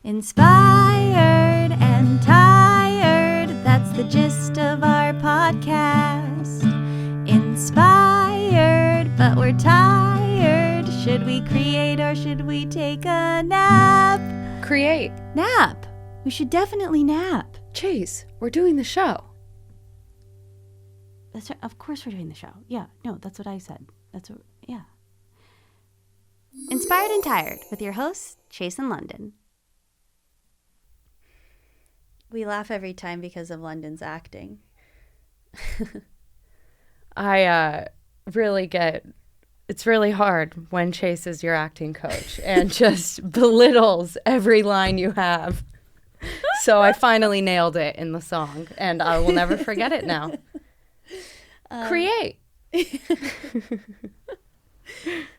Inspired and tired, that's the gist of our podcast. Inspired, but we're tired. Should we create or should we take a nap? Create. Nap. We should definitely nap. Chase, we're doing the show. That's right. Of course we're doing the show. Yeah, no, that's what I said. Yeah. Inspired and Tired with your hosts, Chase and London. We laugh every time because of London's acting. It's really hard when Chase is your acting coach and just belittles every line you have. So I finally nailed it in the song, and I will never forget it now. Create.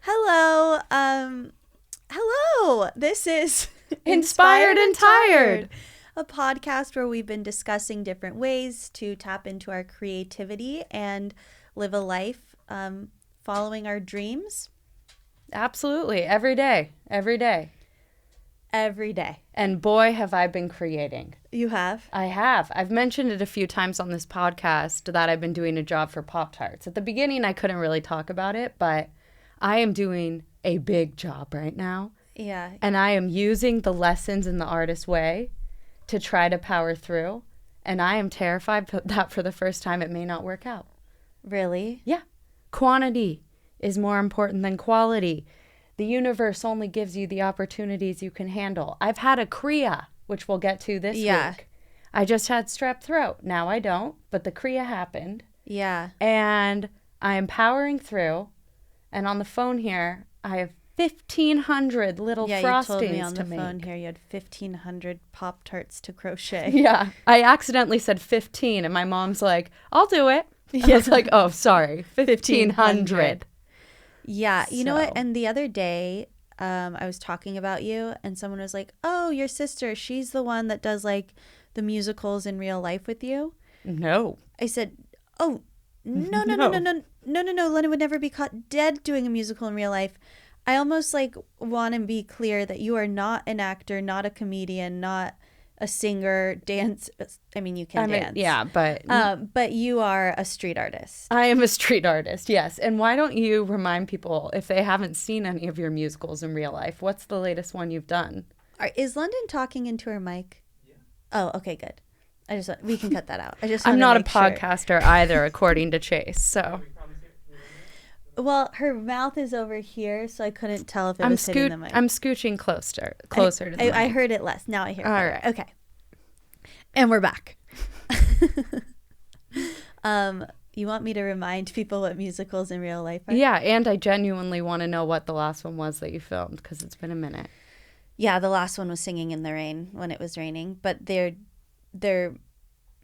Hello. Hello. This is Inspired and Tired, a podcast where we've been discussing different ways to tap into our creativity and live a life following our dreams. Absolutely. Every day. And boy, have I been creating. You have? I have. I've mentioned it a few times on this podcast that I've been doing a job for Pop-Tarts. At the beginning, I couldn't really talk about it, but I am doing a big job right now. Yeah. And I am using the lessons in the artist way to try to power through. And I am terrified that for the first time it may not work out. Really? Yeah. Quantity is more important than quality. The universe only gives you the opportunities you can handle. I've had a Kriya, which we'll get to this week. I just had strep throat. Now I don't, but the Kriya happened. Yeah. And I am powering through. And on the phone here, I have 1,500 little frostings to make. Yeah, you told me on the phone here you had 1,500 Pop-Tarts to crochet. Yeah. I accidentally said 15, and my mom's like, I'll do it. I was like, oh, sorry, 1,500. Yeah, you know what? And the other day, I was talking about you, and someone was like, "Oh, your sister, she's the one that does like the musicals in real life with you." No. I said, "Oh, no. London would never be caught dead doing a musical in real life." I almost like want to be clear that you are not an actor, not a comedian, not a singer, dance. I mean, you can dance. Yeah, but you are a street artist. I am a street artist, yes. And why don't you remind people, if they haven't seen any of your musicals in real life, what's the latest one you've done? Is London talking into her mic? Yeah. Oh, okay, good. We can cut that out. I'm not a podcaster either, according to Chase. So. Well, her mouth is over here, so I couldn't tell if it was hitting the mic. I'm scooching closer to the mic. I heard it less. Now I hear it. All right. Okay. And we're back. You want me to remind people what musicals in real life are? Yeah, and I genuinely want to know what the last one was that you filmed, because it's been a minute. Yeah, the last one was Singing in the Rain when it was raining, but they're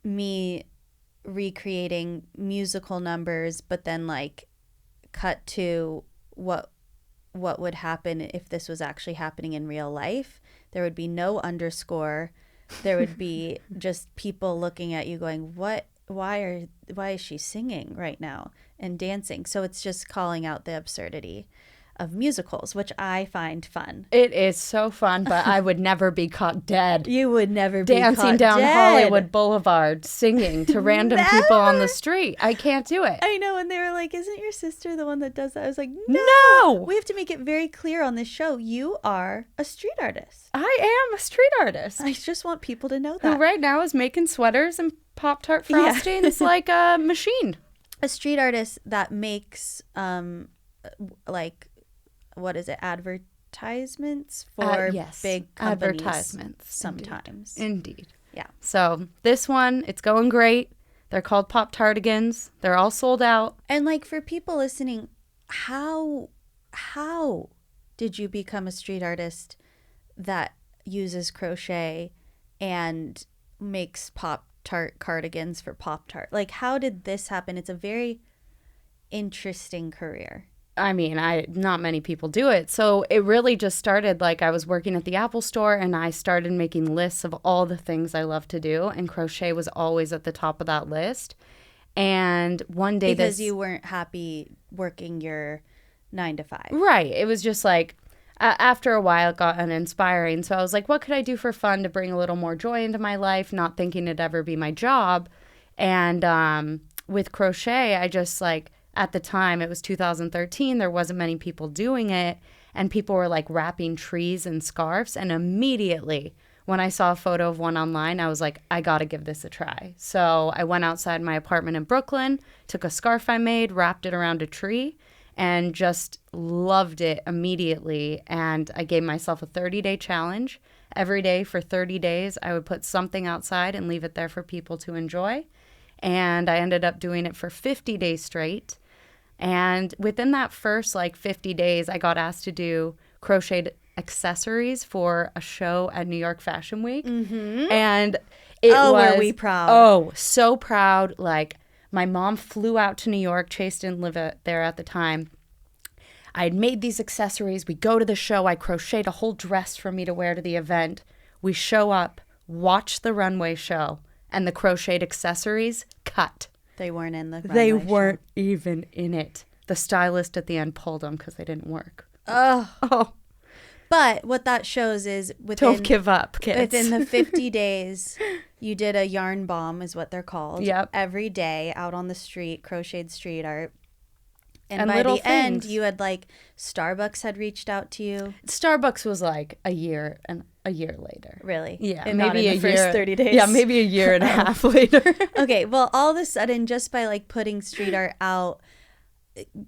me recreating musical numbers, but then like cut to what would happen if this was actually happening in real life. There would be no underscore. There would be just people looking at you going, why is she singing right now and dancing? So it's just calling out the absurdity of musicals, which I find fun. It is so fun, but I would never be caught dead. You would never be dancing caught down dead. Hollywood Boulevard, singing to random people on the street. I can't do it. I know, and they were like, "Isn't your sister the one that does that?" I was like, "No, we have to make it very clear on this show. You are a street artist." I am a street artist. I just want people to know that. Who right now is making sweaters and Pop-Tart frostings like a machine. A street artist that makes like, what is it? Advertisements for big companies. Advertisements. Sometimes. Indeed. Yeah. So this one, it's going great. They're called Pop-Tartigans. They're all sold out. And like for people listening, how did you become a street artist that uses crochet and makes Pop-Tart cardigans for Pop-Tart? Like, how did this happen? It's a very interesting career. I mean, not many people do it. So it really just started like I was working at the Apple store and I started making lists of all the things I love to do. And crochet was always at the top of that list. And one day because you weren't happy working your 9 to 5. Right. It was just like After a while, it got uninspiring. So I was like, what could I do for fun to bring a little more joy into my life, not thinking it'd ever be my job. And with crochet, I just like, at the time, it was 2013, there wasn't many people doing it. And people were like wrapping trees and scarves. And immediately, when I saw a photo of one online, I was like, I got to give this a try. So I went outside my apartment in Brooklyn, took a scarf I made, wrapped it around a tree, and just loved it immediately. And I gave myself a 30-day challenge. Every day for 30 days, I would put something outside and leave it there for people to enjoy. And I ended up doing it for 50 days straight. And within that first like 50 days, I got asked to do crocheted accessories for a show at New York Fashion Week. Mm-hmm. And it was, were we proud? Oh, so proud. Like, my mom flew out to New York. Chase didn't live there at the time. I had made these accessories. We go to the show. I crocheted a whole dress for me to wear to the event. We show up, watch the runway show, and the crocheted accessories cut. They weren't in the runway They show. weren't even in it. The stylist at the end pulled them because they didn't work. Oh. But what that shows is Don't give up, kids. within the 50 days, you did a yarn bomb is what they're called. Yep. Every day out on the street, crocheted street art. And by little the end, things. you had like Starbucks had reached out to you. Starbucks was like a year later. Really? Yeah, And not maybe in a the first year. 30 days. Yeah, maybe a year and a half later. Okay, well, all of a sudden, just by like putting street art out,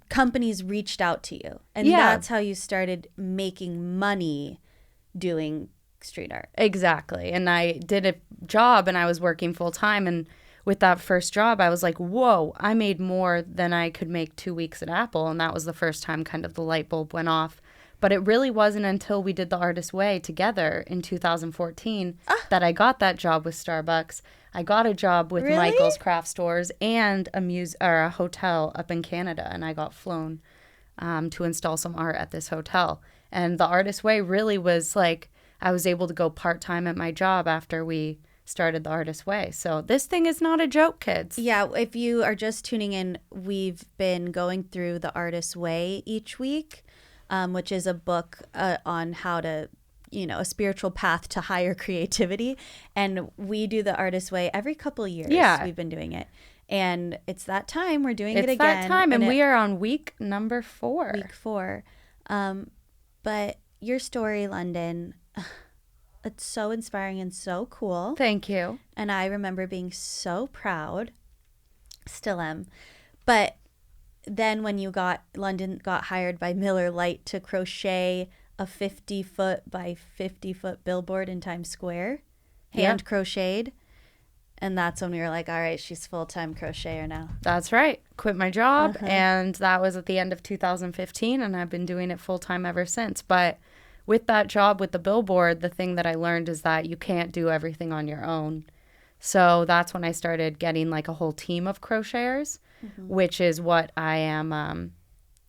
companies reached out to you. And Yeah. that's how you started making money doing street art. Exactly. And I did a job and I was working full time. And with that first job, I was like, whoa, I made more than I could make 2 weeks at Apple. And that was the first time kind of the light bulb went off. But it really wasn't until we did The Artist Way together in 2014 that I got that job with Starbucks. I got a job with Really? Michael's Craft Stores and a hotel up in Canada. And I got flown to install some art at this hotel. And The Artist Way really was like, I was able to go part-time at my job after we started The Artist Way. So this thing is not a joke, kids. Yeah, if you are just tuning in, we've been going through The Artist's Way each week, which is a book on how to, a spiritual path to higher creativity. And we do The Artist's Way every couple of years. Yeah. We've been doing it. And it's that time. We're doing It's it again. that time, and we are on week number 4. Week 4. But your story, London, it's so inspiring and so cool. Thank you. And I remember being so proud. Still am. But then when London got hired by Miller Lite to crochet a 50-foot by 50-foot billboard in Times Square, hand crocheted. And that's when we were like, all right, she's full-time crocheter now. That's right. Quit my job, and that was at the end of 2015, and I've been doing it full-time ever since. But with that job with the billboard, the thing that I learned is that you can't do everything on your own. So that's when I started getting like a whole team of crocheters, which is what I am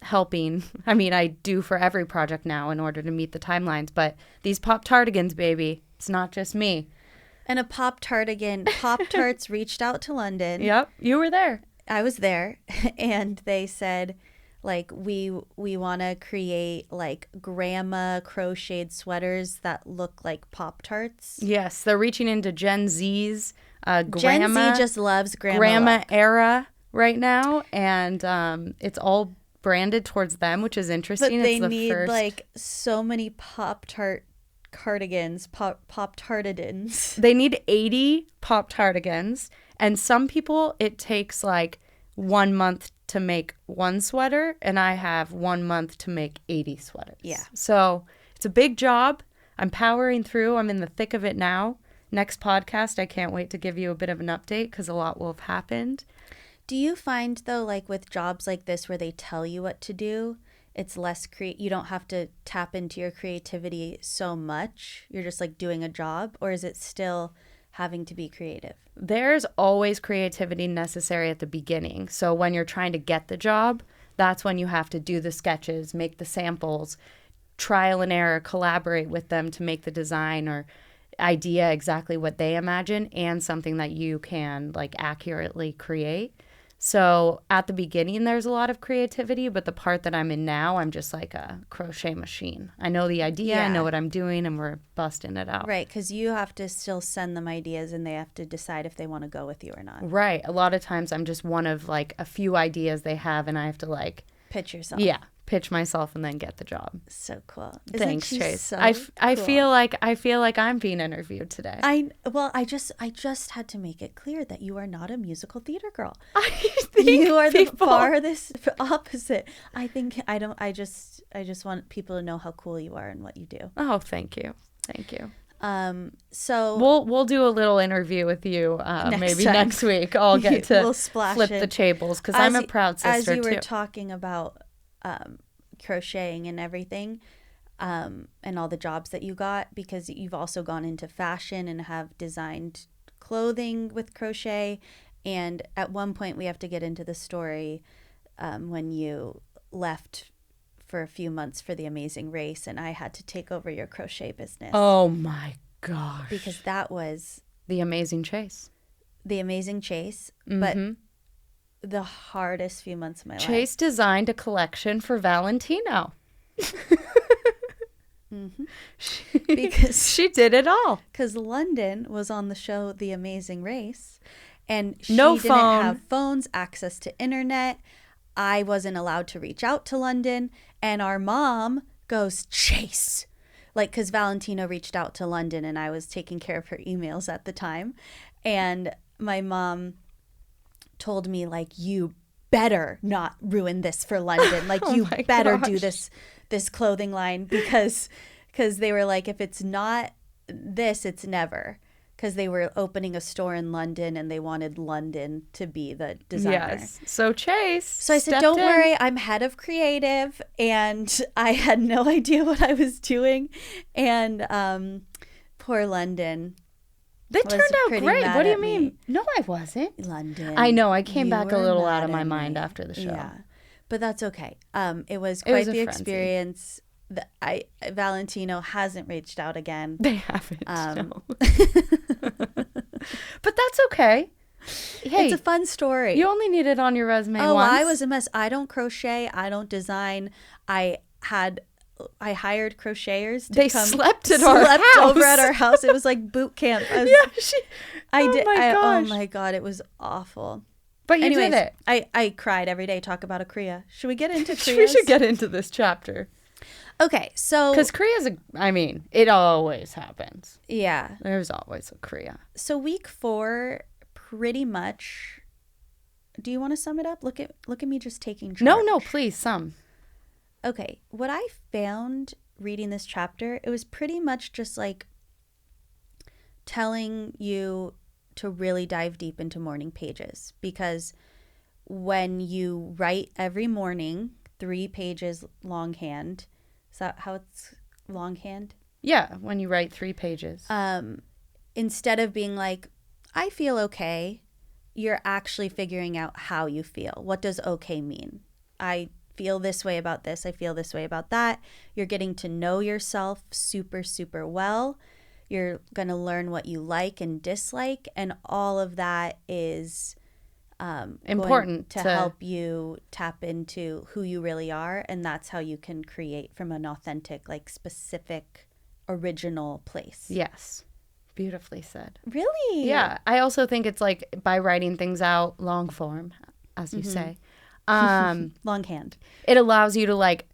helping. I mean, I do for every project now in order to meet the timelines. But these Pop-Tartigans, baby, it's not just me. And a Pop-Tarts reached out to London. Yep, you were there. I was there, and they said, like, we want to create like grandma crocheted sweaters that look like Pop-Tarts. Yes, they're reaching into Gen Z's Gen Z just loves grandma look. era right now, and it's all branded towards them, which is interesting. But they it's the need first... like so many Pop-Tart cardigans, Pop-Tartidans. They need 80 Pop-Tartigans, and some people it takes like 1 month to make one sweater, and I have 1 month to make 80 sweaters. Yeah. So it's a big job. I'm powering through. I'm in the thick of it now. Next podcast, I can't wait to give you a bit of an update because a lot will have happened. Do you find, though, like with jobs like this where they tell you what to do, it's less you don't have to tap into your creativity so much? You're just like doing a job, or is it still having to be creative? There's always creativity necessary at the beginning. So when you're trying to get the job, that's when you have to do the sketches, make the samples, trial and error, collaborate with them to make the design or idea exactly what they imagine and something that you can like accurately create. So at the beginning, there's a lot of creativity, but the part that I'm in now, I'm just like a crochet machine. I know the idea, I know what I'm doing, and we're busting it out. Right, because you have to still send them ideas and they have to decide if they want to go with you or not. Right. A lot of times I'm just one of like a few ideas they have, and I have to like pitch yourself. Yeah, pitch myself and then get the job. So cool. Thanks, Chase. So I cool? feel like I'm being interviewed today. I just had to make it clear that you are not a musical theater girl. I think you are the people... farthest opposite. I just want people to know how cool you are and what you do. Oh, thank you. Thank you. So we'll do a little interview with you maybe next week. I'll get to flip the tables because I'm a proud sister too. As you were too. talking about crocheting and everything, and all the jobs that you got, because you've also gone into fashion and have designed clothing with crochet. And at one point we have to get into the story when you left for a few months for The Amazing Race, and I had to take over your crochet business. Oh my gosh. Because that was The Amazing Chase. The Amazing Chase, but the hardest few months of my life. Chase designed a collection for Valentino. Because she did it all. Because London was on the show The Amazing Race, and she didn't have phones, access to internet. I wasn't allowed to reach out to London, and our mom goes, Chase. Like, because Valentino reached out to London, and I was taking care of her emails at the time. And my mom told me, like, you better not ruin this for London. Like, you better do this clothing line, because they were like, if it's not this, it's never. Because they were opening a store in London and they wanted London to be the designer. Yes. So Chase. So I said, don't worry, I'm head of creative. And I had no idea what I was doing. And poor London. They turned out great. What do you mean? No, I wasn't. London. I know. I came back a little out of my mind after the show. Yeah. But that's okay. It was quite the experience. Valentino hasn't reached out again. They haven't. No. But that's okay. Hey, it's a fun story. You only need it on your resume once. I was a mess. I don't crochet. I don't design. I hired crocheters to come. Slept over at our house. It was like boot camp. Oh my God, it was awful. But you did it. I cried every day. Talk about a Kriya. Should we get into Kriya? We should get into this chapter. Okay, so... Because Kriya's it always happens. Yeah. There's always a Kriya. So week 4, pretty much... Do you want to sum it up? Look at me just taking charge. No, please, sum. Okay, what I found reading this chapter, it was pretty much just like telling you to really dive deep into morning pages. Because when you write every morning, 3 pages longhand... Is that how it's longhand? Yeah, when you write 3 pages. Instead of being like, I feel okay, you're actually figuring out how you feel. What does okay mean? I feel this way about this. I feel this way about that. You're getting to know yourself super, super well. You're going to learn what you like and dislike. And all of that is... important to help you tap into who you really are, and that's how you can create from an authentic, like, specific, original place. Yes, beautifully said. Really? Yeah, I also think it's like by writing things out long form, as you say, longhand. It allows you to like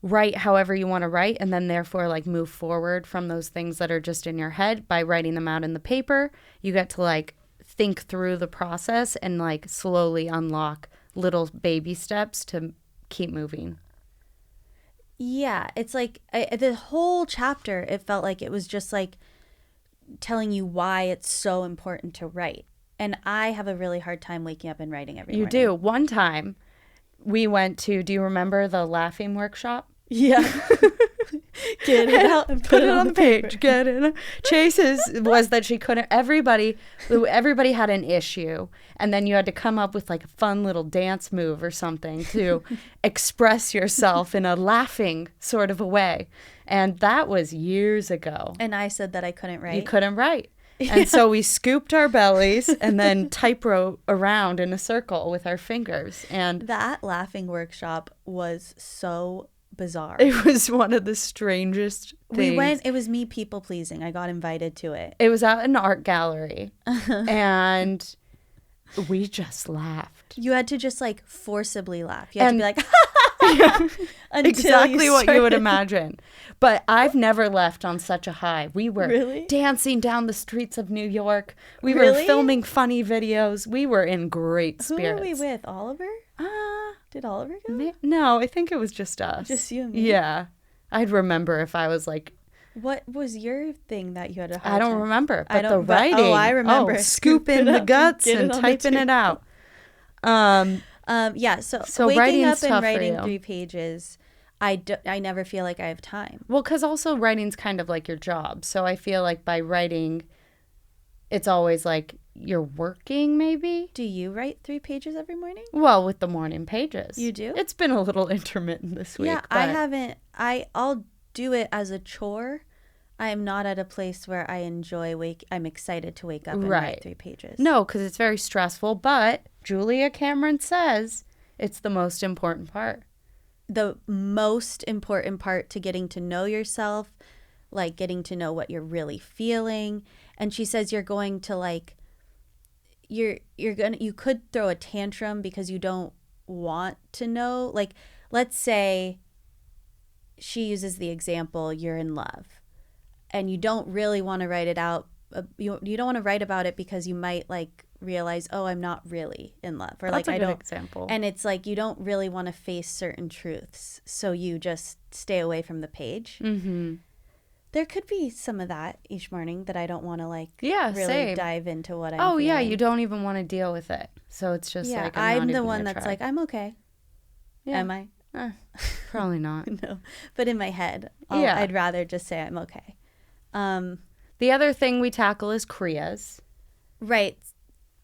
write however you want to write, and then therefore like move forward from those things that are just in your head by writing them out in the paper. You get to like think through the process and like slowly unlock little baby steps to keep moving. Yeah, it's like the whole chapter, it felt like it was just like telling you why it's so important to write. And I have a really hard time waking up and writing every morning. You do. One time we went to, do you remember the laughing workshop? Yeah. Get it out and put it on the page. Get it. Chase's was that she couldn't. Everybody had an issue, and then you had to come up with like a fun little dance move or something to express yourself in a laughing sort of a way. And that was years ago. And I said that I couldn't write. You couldn't write. And so we scooped our bellies and then typewrote around in a circle with our fingers. And that laughing workshop was so bizarre. it was one of the strangest things. It was me people pleasing. I got invited to it. It was at an art gallery. And we just laughed. You had to just like forcibly laugh. You had to be like, exactly what you would imagine. But I've never left on such a high. We were dancing down the streets of New York. We were filming funny videos. We were in great spirits. Who were we with? Oliver? Did Oliver go? No, I think it was just us. Just you and me? Yeah. I'd remember if I was like... What was your thing that you had to I don't remember, but the writing. I remember. Scooping the guts and typing it out. Yeah, so waking up and writing 3 pages, I never feel like I have time. Well, because also writing's kind of like your job. So I feel like by writing, it's always like you're working, maybe. Do you write 3 pages every morning? Well, with the morning pages. You do? It's been a little intermittent this week. Yeah, but I haven't. I'll do it as a chore. I am not at a place where I enjoy I'm excited to wake up and write 3 pages. No, because it's very stressful. But Julia Cameron says it's the most important part. The most important part to getting to know yourself, like getting to know what you're really feeling. And she says you're going to like, you could throw a tantrum because you don't want to know. Like, let's say she uses the example, you're in love and you don't really want to write it out. You don't want to write about it because you might like realize, oh, I'm not really in love, or That's like a I good don't. Example. And it's like you don't really want to face certain truths, so you just stay away from the page. Mm-hmm. There could be some of that each morning that I don't want to like really dive into what I'm feeling. Yeah, you don't even want to deal with it. So it's just like I'm the one that's like, I'm okay. Yeah. Am I? Probably not. No, but in my head, I'd rather just say I'm okay. The other thing we tackle is Kriyas. Right.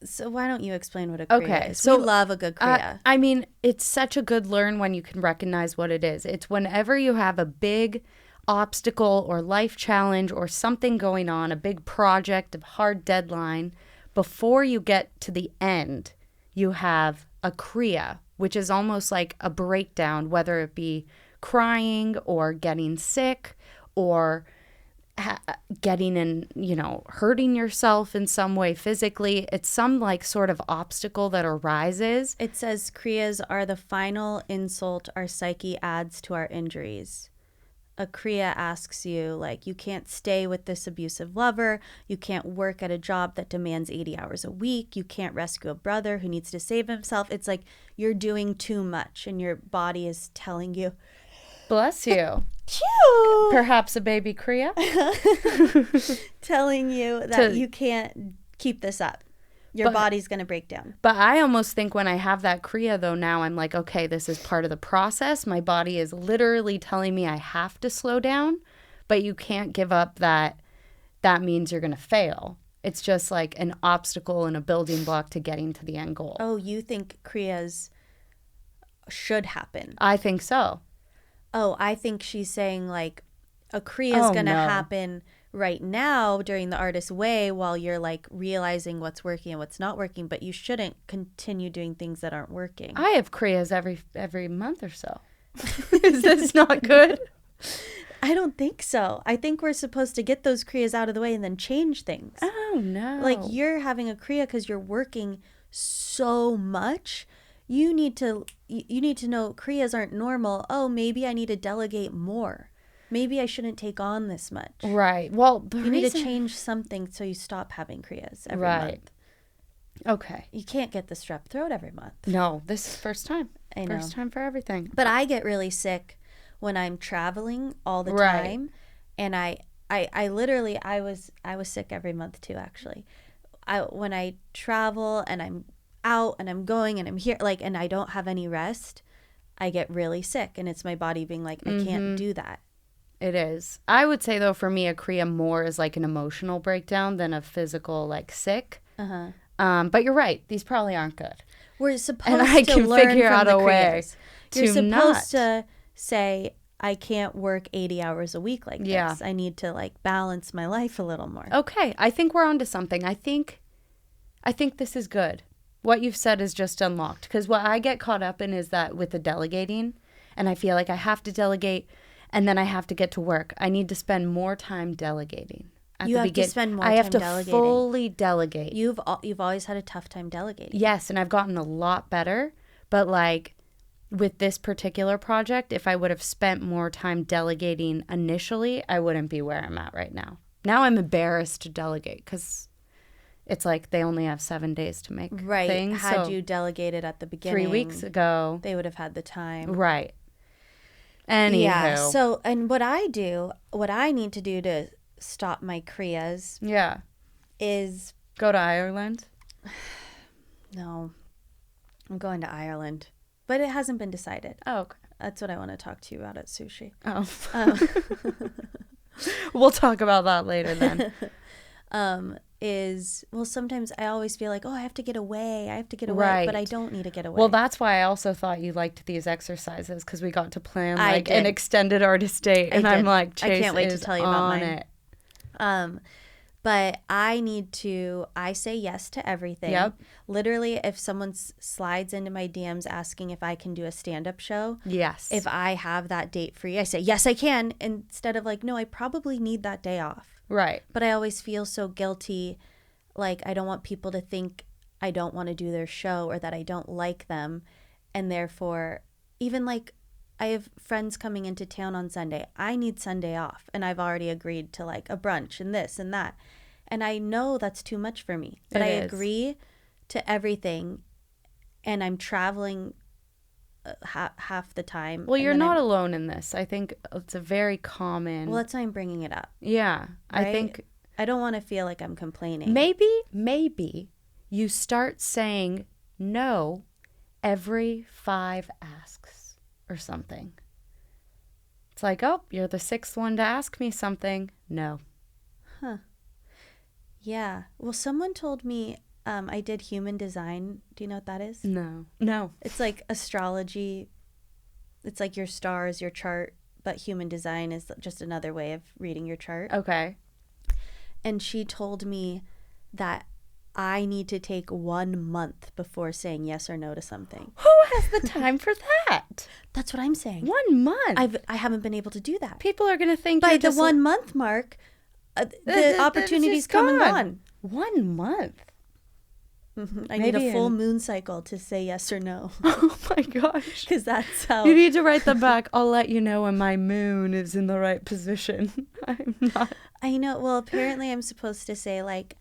So why don't you explain what a Kriya is? So we love a good Kriya. I mean, it's such a good learn when you can recognize what it is. It's whenever you have a big obstacle or life challenge or something going on, a big project, a hard deadline, before you get to the end, you have a Kriya, which is almost like a breakdown, whether it be crying or getting sick or getting in, hurting yourself in some way physically. It's some like sort of obstacle that arises. It says Kriyas are the final insult our psyche adds to our injuries. A Kriya asks you, like, you can't stay with this abusive lover. You can't work at a job that demands 80 hours a week. You can't rescue a brother who needs to save himself. It's like you're doing too much and your body is telling you. Bless you. Cute. Perhaps a baby Kriya. Telling you that you can't keep this up. Your body's going to break down. But I almost think when I have that Kriya, though, now I'm like, okay, this is part of the process. My body is literally telling me I have to slow down, but you can't give up that means you're going to fail. It's just like an obstacle and a building block to getting to the end goal. Oh, you think Kriyas should happen? I think so. Oh, I think she's saying like a Kriya is going to happen right now during the artist's way while you're like realizing what's working and what's not working, but you shouldn't continue doing things that aren't working. I have Kriyas every month or so. Is this not good? I don't think so. I think we're supposed to get those Kriyas out of the way and then change things. Oh, no. Like you're having a Kriya because you're working so much. You need to know Kriyas aren't normal. Oh, maybe I need to delegate more. Maybe I shouldn't take on this much. Right. Well, you need to change something so you stop having Kriyas every month. Okay. You can't get the strep throat every month. No, this is first time. I know. First time for everything. But I get really sick when I'm traveling all the time. And I literally, I was sick every month too, actually. When I travel and I'm out and I'm going and I'm here, like, and I don't have any rest, I get really sick. And it's my body being like, I can't do that. It is. I would say, though, for me, a Kriya more is like an emotional breakdown than a physical, like, sick. But you're right. These probably aren't good. We're supposed to learn from the Kriyas. You're supposed to say, I can't work 80 hours a week like Yeah. this. I need to like balance my life a little more. Okay, I think we're onto something. I think this is good. What you've said is just unlocked. Because what I get caught up in is that with the delegating, and I feel like I have to delegate, and then I have to get to work. I need to spend more time delegating. You have to spend more I time have to delegating. fully delegate. You've always had a tough time delegating. Yes, and I've gotten a lot better. But like with this particular project, if I would have spent more time delegating initially, I wouldn't be where I'm at right now. Now I'm embarrassed to delegate because it's like they only have 7 days to make things. Had so you delegated at the beginning 3 weeks ago, they would have had the time. right. Anywho. Yeah. So, and what I need to do to stop my Kriyas is go to Ireland. No, I'm going to Ireland, but it hasn't been decided. Oh, okay. That's what I want to talk to you about at sushi. Oh. We'll talk about that later then. Sometimes I always feel like, oh, I have to get away. Right. But I don't need to get away. Well, that's why I also thought you liked these exercises because we got to plan I like did. an extended artist date, and I'm like, Chase I can't wait to is tell you about on mine. it. But I say yes to everything. Yep. Literally, if someone slides into my DMs asking if I can do a stand-up show, Yes. if I have that date free, I say, yes, I can. Instead of like, no, I probably need that day off. Right. But I always feel so guilty. Like, I don't want people to think I don't want to do their show or that I don't like them. And therefore, even like, I have friends coming into town on Sunday. I need Sunday off. And I've already agreed to like a brunch and this and that. And I know that's too much for me. But I agree to everything. And I'm traveling half the time. Well, you're not alone in this. I think it's a very common. Well, that's why I'm bringing it up. Yeah. Right? I think I don't want to feel like I'm complaining. maybe you start saying no every 5 asks or something. It's like, oh, you're the 6th one to ask me something. No. Huh. Yeah. Well, someone told me I did human design. Do you know what that is? No. It's like astrology. It's like your stars, your chart, but human design is just another way of reading your chart. Okay. And she told me that I need to take 1 month before saying yes or no to something. Who has the time for that? That's what I'm saying. 1 month. I haven't been able to do that. People are going to think By you're the just 1 month mark, the opportunity's come and gone. 1 month. I need a full moon cycle to say yes or no. Oh my gosh. Because that's how. You need to write them back. I'll let you know when my moon is in the right position. I'm not. I know. Well, apparently I'm supposed to say like,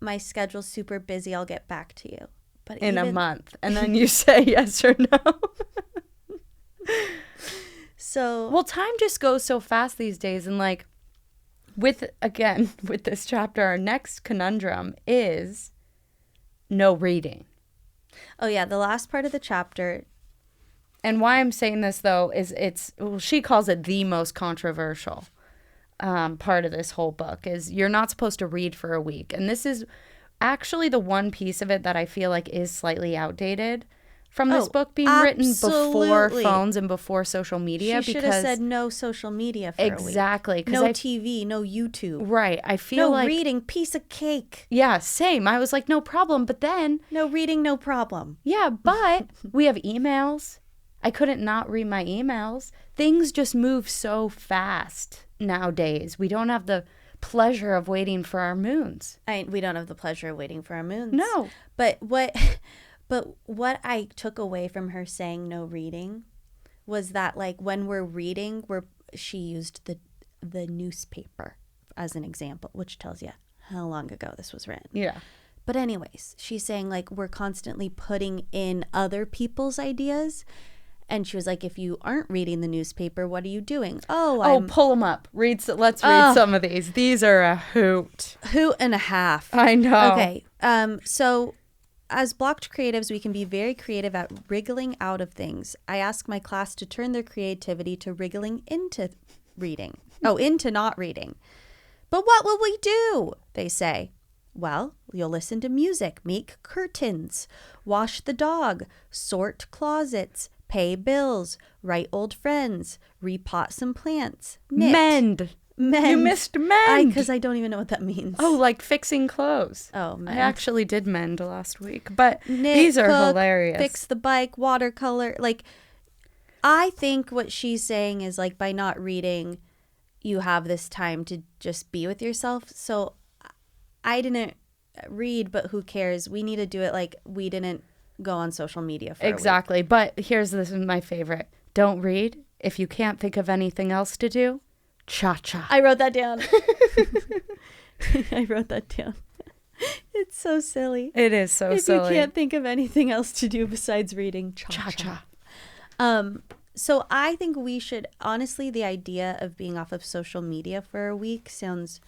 my schedule's super busy. I'll get back to you. But in a month. And then you say yes or no. So. Well, time just goes so fast these days. And like, with this chapter, our next conundrum is no reading. Oh, yeah. The last part of the chapter. And why I'm saying this, though, is she calls it the most controversial part of this whole book is you're not supposed to read for a week. And this is actually the one piece of it that I feel like is slightly outdated from this book being written before phones and before social media. She should have said no social media for a week. Exactly. No TV, no YouTube. Right. I feel like... No reading, piece of cake. Yeah, same. I was like, no problem. But then... No reading, no problem. Yeah, but we have emails. I couldn't not read my emails. Things just move so fast nowadays. We don't have the pleasure of waiting for our moons. We don't have the pleasure of waiting for our moons. No. But what I took away from her saying no reading was that like when we're reading, she used the newspaper as an example, which tells you how long ago this was written. Yeah. But anyways, she's saying like we're constantly putting in other people's ideas. And she was like, if you aren't reading the newspaper, what are you doing? Pull them up. Let's read some of these. These are a hoot. Hoot and a half. I know. Okay. So as blocked creatives, we can be very creative at wriggling out of things. I ask my class to turn their creativity to wriggling into reading. Into not reading. But what will we do? They say. Well, you'll listen to music, make curtains, wash the dog, sort closets, pay bills, write old friends, repot some plants, knit. Mend. You missed mend. Because I don't even know what that means. Oh, like fixing clothes. Oh, mend. I actually did mend last week, but Knit, these are cook, hilarious. Fix the bike, watercolor. Like, I think what she's saying is, like, by not reading, you have this time to just be with yourself. So I didn't read, but who cares? We need to do it like we didn't go on social media for Exactly. a week. But this is my favorite. Don't read. If you can't think of anything else to do, cha-cha. I wrote that down. I wrote that down. It's so silly. It is so if silly. you can't think of anything else to do besides reading, cha-cha. So I think we should, honestly, the idea of being off of social media for a week sounds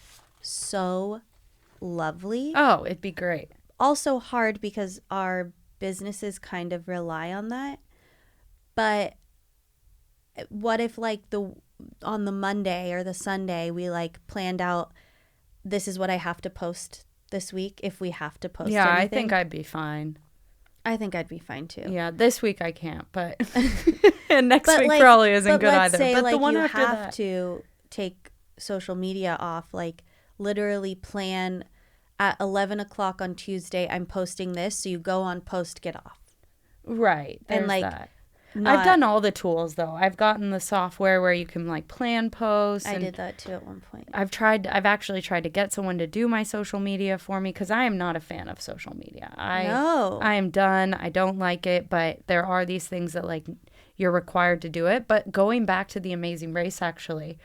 so lovely. Oh, it'd be great. Also hard because our businesses kind of rely on that. But what if, like, on the Monday or the Sunday, we, like, planned out, this is what I have to post this week if we have to post anything? I think I'd be fine. I think I'd be fine too. Yeah, this week I can't, but and next week like, probably isn't good let's either. Say, but like, the one you after have that. to take social media off, like literally plan at 11 o'clock on Tuesday, I'm posting this. So you go on post, get off. Right. And like, that. I've done all the tools though. I've gotten the software where you can like plan posts. I did that too at one point. I've actually tried to get someone to do my social media for me because I am not a fan of social media. I am done. I don't like it, but there are these things that like you're required to do it. But going back to the Amazing Race, actually,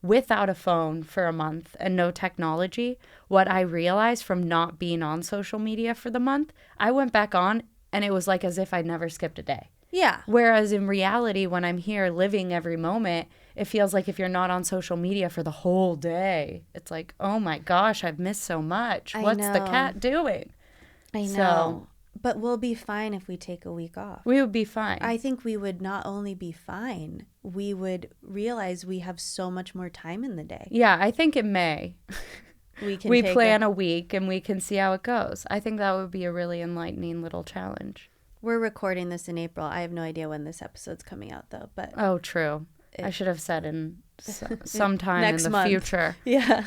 without a phone for a month and no technology, what I realized from not being on social media for the month, I went back on and it was like as if I'd never skipped a day. Yeah. Whereas in reality, when I'm here living every moment, it feels like if you're not on social media for the whole day, it's like, oh my gosh, I've missed so much. What's the cat doing? I know. So, but we'll be fine if we take a week off. We would be fine. I think we would not only be fine, we would realize we have so much more time in the day. Yeah, I think in May, we plan a week and we can see how it goes. I think that would be a really enlightening little challenge. We're recording this in April. I have no idea when this episode's coming out, though. But oh, true. I should have said in sometime in the month. Future. Yeah.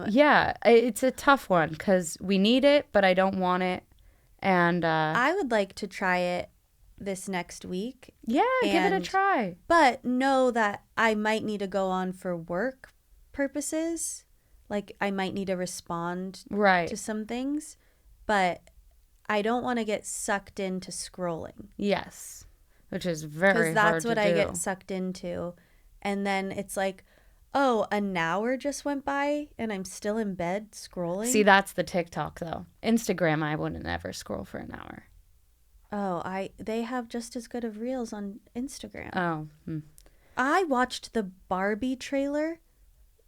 Yeah, it's a tough one because we need it, but I don't want it. And I would like to try it this next week. Yeah, give it a try. But know that I might need to go on for work purposes. Like, I might need to respond to some things. But I don't want to get sucked into scrolling. Yes, which is very hard to do. Because that's what I get sucked into. And then it's like, oh, an hour just went by and I'm still in bed scrolling. See, that's the TikTok, though. Instagram, I wouldn't ever scroll for an hour. Oh, they have just as good of reels on Instagram. Oh. I watched the Barbie trailer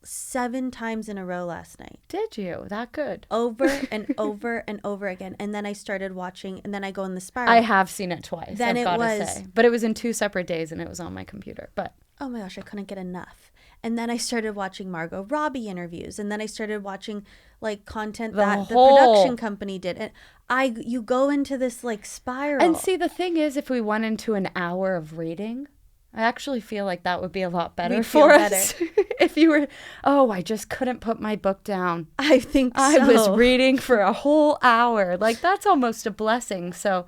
7 times in a row last night. Did you? That good? Over and over and over again. And then I started watching, and then I go in the spiral. I have seen it twice, then I've got to say. But it was in 2 separate days, and it was on my computer. But oh my gosh, I couldn't get enough. And then I started watching Margot Robbie interviews, and then I started watching like content that the production company did. And you go into this like spiral. And see, the thing is, if we went into an hour of reading, I actually feel like that would be a lot better for us. If you were, I just couldn't put my book down. I think so. I was reading for a whole hour. Like, that's almost a blessing. So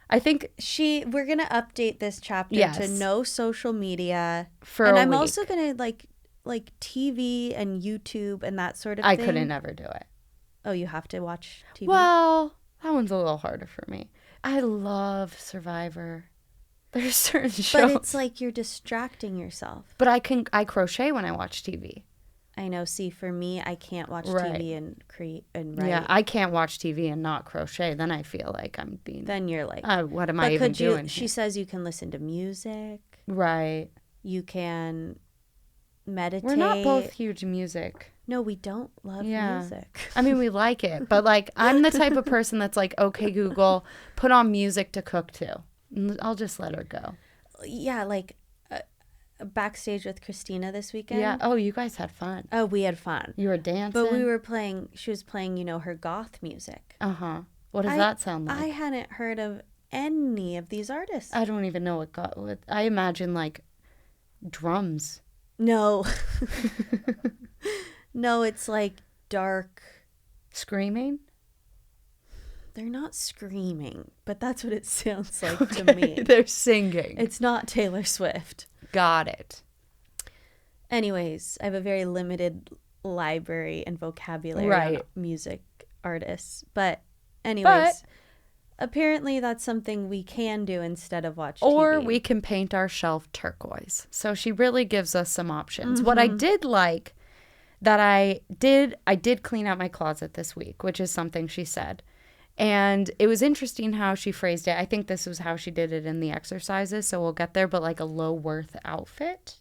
I think we're going to update this chapter to no social media. For a week. And I'm also going to like TV and YouTube and that sort of thing. I couldn't ever do it. Oh, you have to watch TV? Well, that one's a little harder for me. I love Survivor. There's certain shows. But it's like you're distracting yourself. But I crochet when I watch TV. I know. See, for me, I can't watch TV and create and write. Yeah, I can't watch TV and not crochet. Then I feel like I'm being... Then you're like... what am I even doing? She says you can listen to music. Right. You can meditate. We're not both huge music. No, we don't love music. I mean, we like it. But like, I'm the type of person that's like, okay, Google, put on music to cook to. I'll just let her go. Yeah, like backstage with Christina this weekend. Yeah. Oh, you guys had fun. Oh, we had fun. You were dancing? But she was playing, her goth music. Uh-huh. What does that sound like? I hadn't heard of any of these artists. I don't even know what I imagine like drums. No. No, it's like dark. Screaming? They're not screaming, but that's what it sounds like to me. They're singing. It's not Taylor Swift. Got it. Anyways, I have a very limited library and vocabulary on music artists. But anyways, apparently that's something we can do instead of watch TV. Or we can paint our shelf turquoise. So she really gives us some options. What I did like that I did clean out my closet this week, which is something she said. And it was interesting how she phrased it. I think this was how she did it in the exercises, so we'll get there, but like a low worth outfit.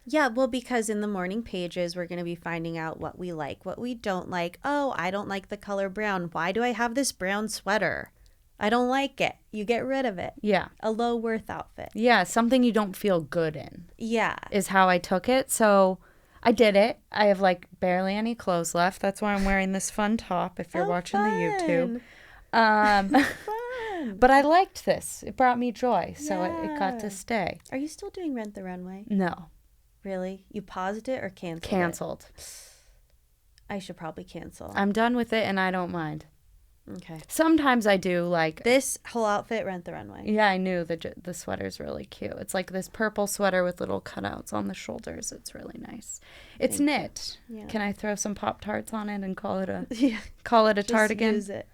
Yeah, well, because in the morning pages, we're going to be finding out what we like, what we don't like. Oh, I don't like the color brown. Why do I have this brown sweater? I don't like it. You get rid of it. Yeah. A low worth outfit. Yeah, something you don't feel good in. Yeah. Is how I took it. So I did it. I have like barely any clothes left. That's why I'm wearing this fun top if you're watching fun. the YouTube. But I liked this. It brought me joy, so it got to stay. Are you still doing Rent the Runway? No. Really? You paused it or canceled Canceled. I should probably cancel. I'm done with it, and I don't mind. Okay. Sometimes I do, like... This whole outfit, Rent the Runway. Yeah, I knew the sweater's really cute. It's like this purple sweater with little cutouts on the shoulders. It's really nice. It's knit. Yeah. Can I throw some Pop-Tarts on it and call it a tardigan? Use it.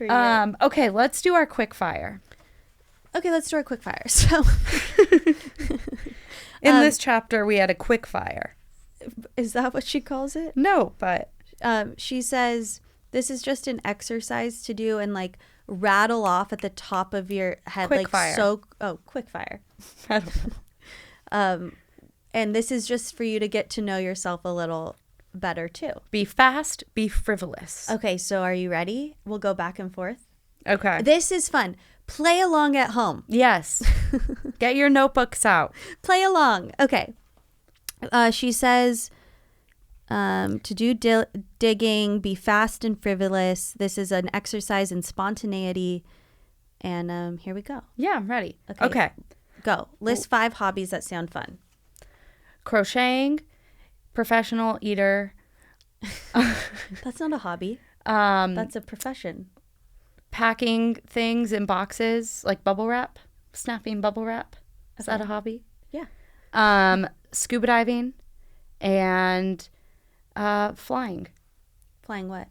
Okay, let's do our quick fire. Okay, let's do our quick fire. So, in this chapter, we had a quick fire. Is that what she calls it? No, but she says this is just an exercise to do and like rattle off at the top of your head, quick like fire. Quick fire. I don't know. And this is just for you to get to know yourself a little better too. Be fast, be frivolous. Okay, so are you ready? We'll go back and forth. Okay. This is fun. Play along at home. Yes. Get your notebooks out. Play along. Okay. She says to do digging, be fast and frivolous. This is an exercise in spontaneity. And here we go. Yeah, I'm ready. Okay. Go. List 5 hobbies that sound fun. Crocheting, professional eater. That's not a hobby. That's a profession. Packing things in boxes, like bubble wrap, snapping bubble wrap. Is that a hobby? Yeah. Scuba diving and flying. Flying what?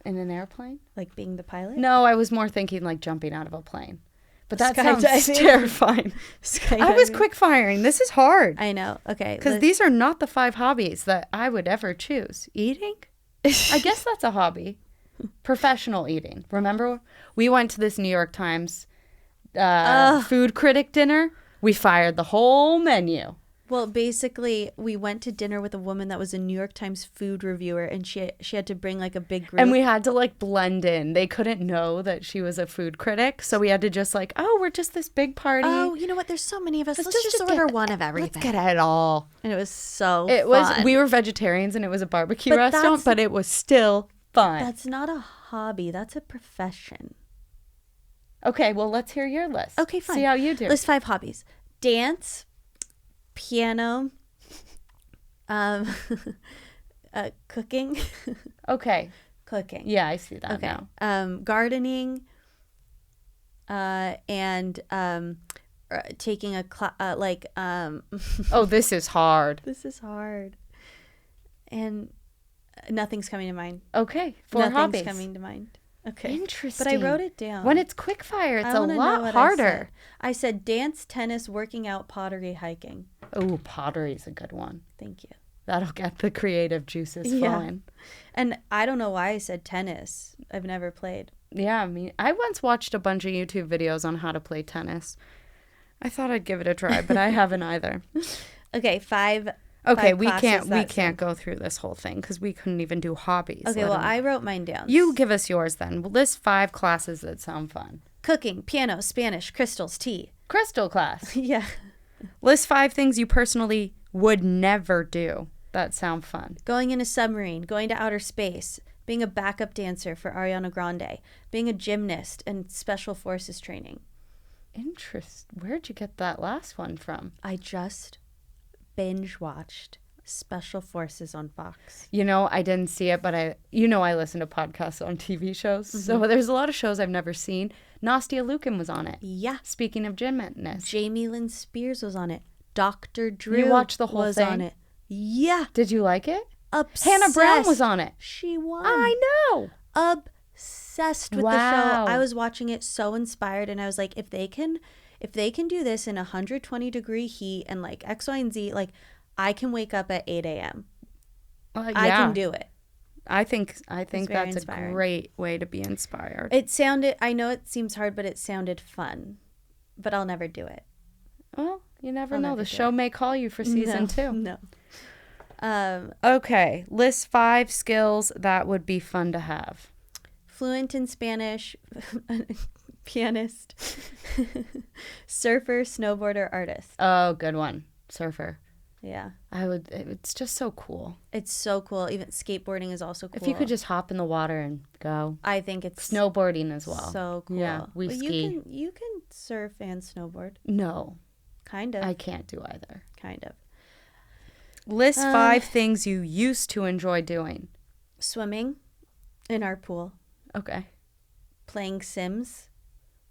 In an airplane? Like being the pilot? No, I was more thinking like jumping out of a plane. But that Skydiving. sounds terrifying. I was quick firing. This is hard. I know. Okay. Because these are not the 5 hobbies that I would ever choose. Eating? I guess that's a hobby. Professional eating. Remember, we went to this New York Times food critic dinner. We fired the whole menu. Well, basically, we went to dinner with a woman that was a New York Times food reviewer, and she had to bring like a big group. And we had to like blend in. They couldn't know that she was a food critic, so we had to just like, oh, we're just this big party. Oh, you know what? There's so many of us. Let's just order one of everything. Let's get it all. And it was so It fun. was. We were vegetarians, and it was a barbecue restaurant, but it was still fun. That's not a hobby. That's a profession. Okay, well, let's hear your list. Okay, fine. See how you do. List 5 hobbies: dance, piano, cooking. Okay. Cooking. Yeah, I see that now. Gardening, and taking a class. Oh, this is hard. This is hard. And nothing's coming to mind. Okay, 4 hobbies. Nothing's coming to mind. Okay. Interesting. But I wrote it down. When it's quick fire, it's a wanna know lot what harder. I said dance, tennis, working out, pottery, hiking. Oh, pottery is a good one. Thank you. That'll get the creative juices flowing. And I don't know why I said tennis. I've never played. Yeah, I mean, I once watched a bunch of YouTube videos on how to play tennis. I thought I'd give it a try, but I haven't either. Okay, 5. Okay, 5 we classes can't go through this whole thing because we couldn't even do hobbies. Okay, well, I wrote mine down. You give us yours then. We'll list 5 classes that sound fun. Cooking, piano, Spanish, crystals, tea. Crystal class. Yeah. List 5 things you personally would never do. that sound fun. Going in a submarine, going to outer space, being a backup dancer for Ariana Grande, being a gymnast and special forces training. Where'd you get that last one from? I just binge watched Special Forces on Fox. I didn't see it, but I listen to podcasts on TV shows. Mm-hmm. So there's a lot of shows I've never seen. Nastia Liukin was on it. Yeah. Speaking of gymnast. Jamie Lynn Spears was on it. Dr. Drew you watched the whole was thing? on it. Yeah. Did you like it? Obsessed. Hannah Brown was on it. She won. I know. Obsessed with the show. I was watching it so inspired, and I was like, if they can do this in 120-degree heat and like X, Y, and Z, like I can wake up at 8 a.m. Yeah. I can do it. I think that's inspiring. A great way to be inspired. I know it seems hard, but it sounded fun. But I'll never do it. Well, you never know. The show may call you for season 2. No. Okay. List 5 skills that would be fun to have. Fluent in Spanish, pianist, surfer, snowboarder, artist. Oh, good one. Surfer. Yeah. It's just so cool. It's so cool. Even skateboarding is also cool. If you could just hop in the water and go. I think it's snowboarding as well. So cool. Yeah, we ski. You can surf and snowboard. No. Kind of. I can't do either. Kind of. List 5 things you used to enjoy doing. Swimming in our pool. Okay. Playing Sims,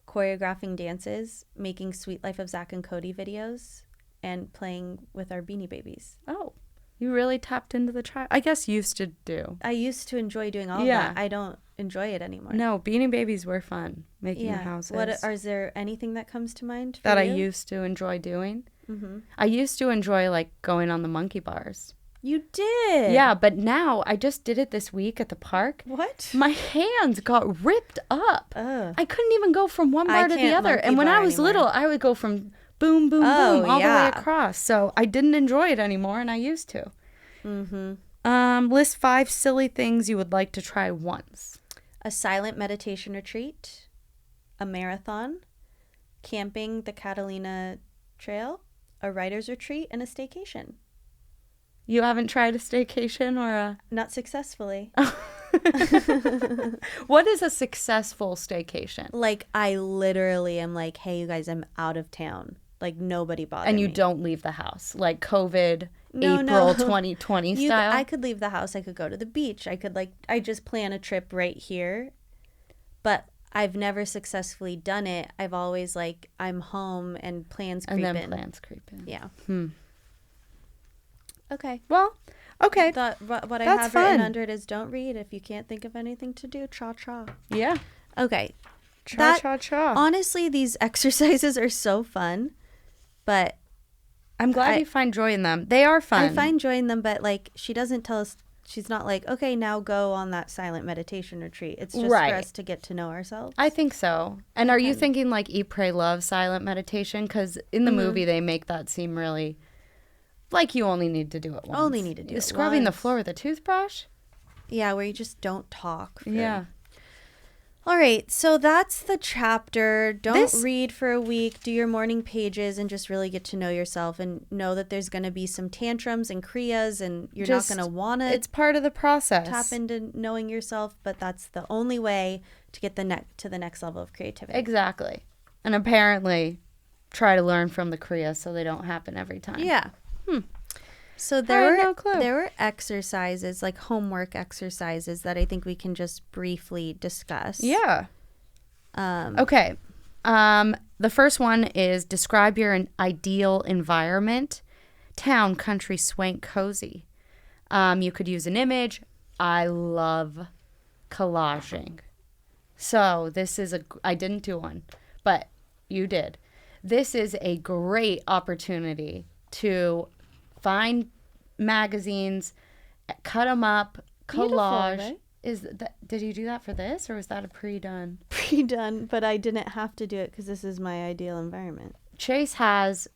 choreographing dances, making Sweet Life of Zach and Cody videos, and playing with our Beanie Babies. Oh, you really tapped into the tribe. I guess used to do. I used to enjoy doing all of that. I don't enjoy it anymore. No, Beanie Babies were fun, making the houses. Is there anything that comes to mind for that you? I used to enjoy doing? Mm-hmm. I used to enjoy like going on the monkey bars. You did? Yeah, but now I just did it this week at the park. What? My hands got ripped up. Ugh. I couldn't even go from one bar to the other. And when I was little, I would go from boom, boom, boom all the way across. So I didn't enjoy it anymore, and I used to. Mm-hmm. List 5 silly things you would like to try once. A silent meditation retreat, a marathon, camping the Catalina Trail, a writer's retreat, and a staycation. You haven't tried a staycation or a... Not successfully. What is a successful staycation? Like, I literally am like, hey, you guys, I'm out of town. Like, nobody bothered me. And you don't leave the house. Like COVID, April 2020 style? I could leave the house. I could go to the beach. I just plan a trip right here. But I've never successfully done it. I've always, I'm home and plans creep in. And then plans creep in. Yeah. Okay. Well, okay. What I have written under it is don't read if you can't think of anything to do. Cha-cha. Yeah. Okay. Cha-cha-cha. Honestly, these exercises are so fun, but I'm glad you find joy in them. They are fun. I find joy in them, but she doesn't tell us. She's not like, okay, now go on that silent meditation retreat. It's just for us to get to know ourselves. I think so. And are you thinking Eat, Pray, Love silent meditation? Because in the movie, they make that seem really like you only need to do it once. Only need to do it Scrubbing the once. floor with a toothbrush? Yeah, where you just don't talk. Yeah. All right, so that's the chapter. Don't read for a week. Do your morning pages and just really get to know yourself and know that there's going to be some tantrums and kriyas and you're not going to want to. It's part of the process. Tap into knowing yourself, but that's the only way to get to the next level of creativity. Exactly. And apparently try to learn from the kriya so they don't happen every time. Yeah. So there were exercises, like homework exercises, that I think we can just briefly discuss. Yeah. Okay. The first one is describe your ideal environment. Town, country, swank, cozy. You could use an image. I love collaging. So I didn't do one, but you did. This is a great opportunity to find magazines, cut them up, collage. Beautiful, right? Did you do that for this, or was that a pre-done? Pre-done, but I didn't have to do it because this is my ideal environment. Chase has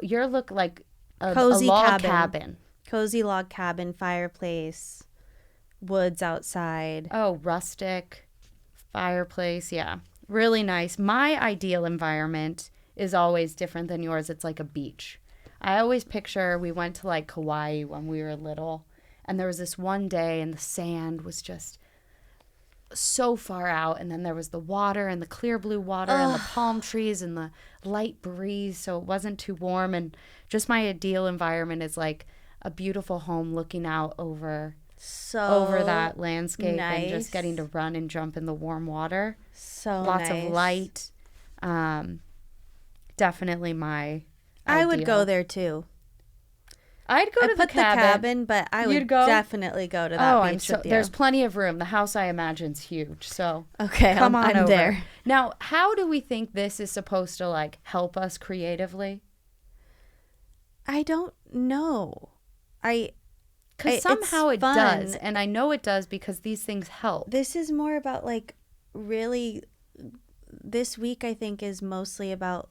your look like a cozy log cabin. Cozy log cabin, fireplace, woods outside. Oh, rustic fireplace. Yeah, really nice. My ideal environment is always different than yours. It's like a beach. I always picture we went to like Kauai when we were little, and there was this one day and the sand was just so far out, and then there was the water and the clear blue water and the palm trees and the light breeze, so it wasn't too warm. And just my ideal environment is like a beautiful home looking out over that landscape and just getting to run and jump in the warm water. So lots nice. of light. Definitely my I would ideal. go there too. I'd go to the cabin, but I would definitely go to that beach with you. There's plenty of room. The house, I imagine, is huge. So okay, come on I'm over. there. Now, how do we think this is supposed to like help us creatively? I don't know. Because somehow it does, and I know it does because these things help. This is more about like really. This week, I think, is mostly about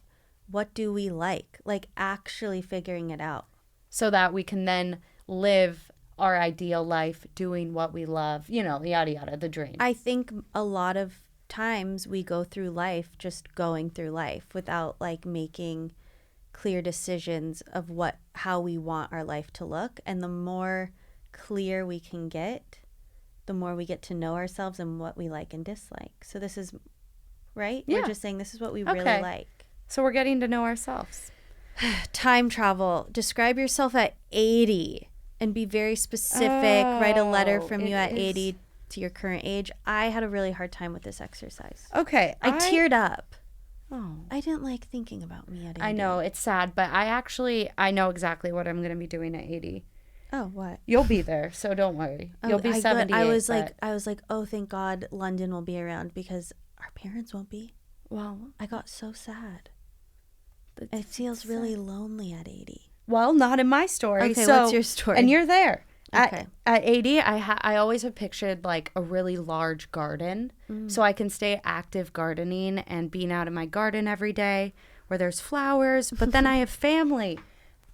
what do we like actually figuring it out. So that we can then live our ideal life doing what we love, yada, yada, the dream. I think a lot of times we go through life just going through life without like making clear decisions of how we want our life to look. And the more clear we can get, the more we get to know ourselves and what we like and dislike. So this is, right? Yeah. We're just saying this is what we really like. So we're getting to know ourselves. Time travel. Describe yourself at 80 and be very specific. Write a letter from you at 80 to your current age. I had a really hard time with this exercise. Okay. I teared up. Oh. I didn't like thinking about me at 80. I know, it's sad, but I know exactly what I'm going to be doing at 80. Oh, what? You'll be there, so don't worry. You'll be 78. I was like, oh, thank God London will be around because our parents won't be. Well, I got so sad. It feels really lonely at 80. Well, not in my story. Okay, so, what's your story? And you're there. Okay. At 80, I always have pictured like a really large garden, so I can stay active gardening and being out in my garden every day where there's flowers. But then I have family,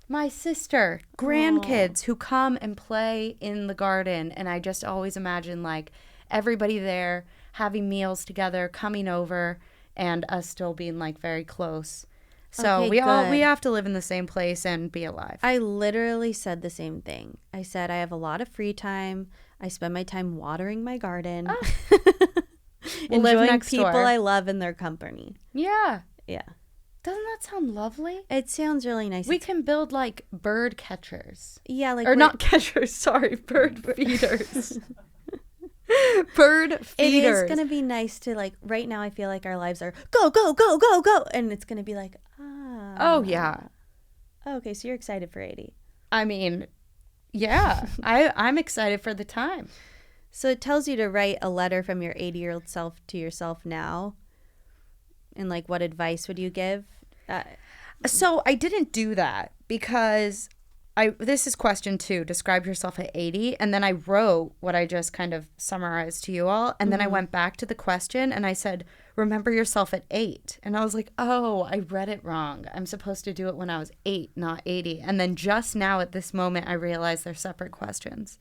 my sister, grandkids who come and play in the garden, and I just always imagine like everybody there having meals together, coming over, and us still being like very close. So we have to live in the same place and be alive. I literally said the same thing. I said I have a lot of free time. I spend my time watering my garden. We'll live next people door. I love in their company. Yeah. Yeah. Doesn't that sound lovely? It sounds really nice. We can build like bird catchers. Yeah, like not catchers, sorry, bird feeders. Bird feeders. It is going to be nice to like, right now I feel like our lives are go, go, go, go, go. And it's going to be like, oh, yeah. Okay, so you're excited for 80. I mean, yeah. I'm excited for the time. So it tells you to write a letter from your 80-year-old self to yourself now. And like, what advice would you give? So I didn't do that because this is question 2. Describe yourself at 80. And then I wrote what I just kind of summarized to you all. And then I went back to the question and I said, remember yourself at 8. And I was like, oh, I read it wrong. I'm supposed to do it when I was 8, not 80. And then just now at this moment, I realized they're separate questions.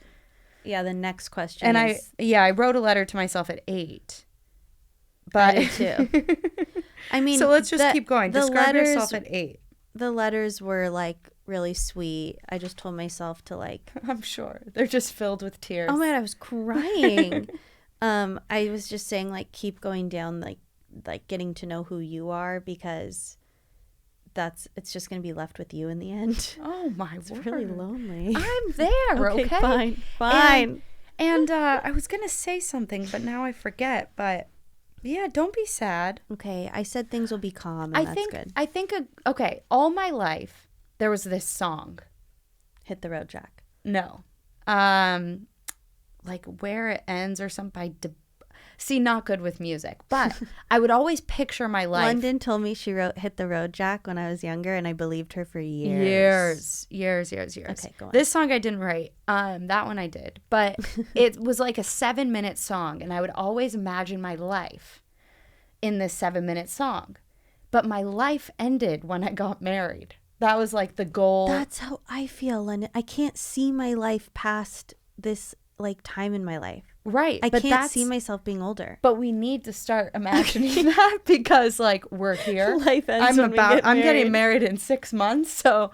Yeah, the next question is... I wrote a letter to myself at 8. But I did too. I mean, so let's just keep going. Describe letters, yourself at 8. The letters were like really sweet. I just told myself to like... I'm sure. They're just filled with tears. Oh my God, I was crying. I was just saying like keep going down like getting to know who you are because it's just going to be left with you in the end. Oh my it's word. really lonely. I'm there, okay? Fine. And I was going to say something, but now I forget. But yeah, don't be sad. Okay, I said things will be calm, and that's good. I think, okay, all my life, there was this song. Hit the Road, Jack. No. Like Where It Ends or something by See, not good with music. But I would always picture my life. London told me she wrote Hit the Road, Jack when I was younger, and I believed her for years. Years. Okay, go on. This song I didn't write. That one I did. But it was like a 7-minute song, and I would always imagine my life in this 7-minute song. But my life ended when I got married. That was like the goal. That's how I feel, London. I can't see my life past this like time in my life. Right. I can't see myself being older. But we need to start imagining that because like we're here. Life ends when we get married. I'm getting married in 6 months, so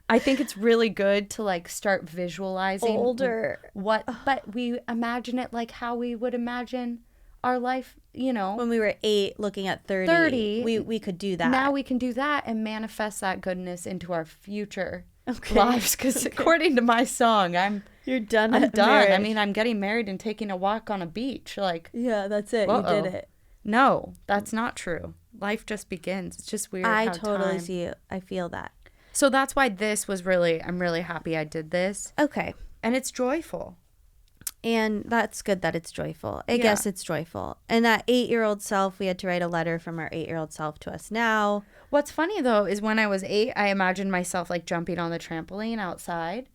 I think it's really good to like start visualizing Older. but we imagine it like how we would imagine our life, you know. When we were 8 looking at 30, we could do that. Now we can do that and manifest that goodness into our future lives. Because according to my song, I'm done. Marriage. I mean, I'm getting married and taking a walk on a beach. Like, yeah, that's it. uh-oh. You did it. No, that's not true. Life just begins. It's just weird. I totally see you. I feel that. So that's why this was I'm really happy I did this. Okay. And it's joyful. And that's good that it's joyful. I guess it's joyful. And that 8-year-old self, we had to write a letter from our 8-year-old self to us now. What's funny, though, is when I was 8, I imagined myself, like, jumping on the trampoline outside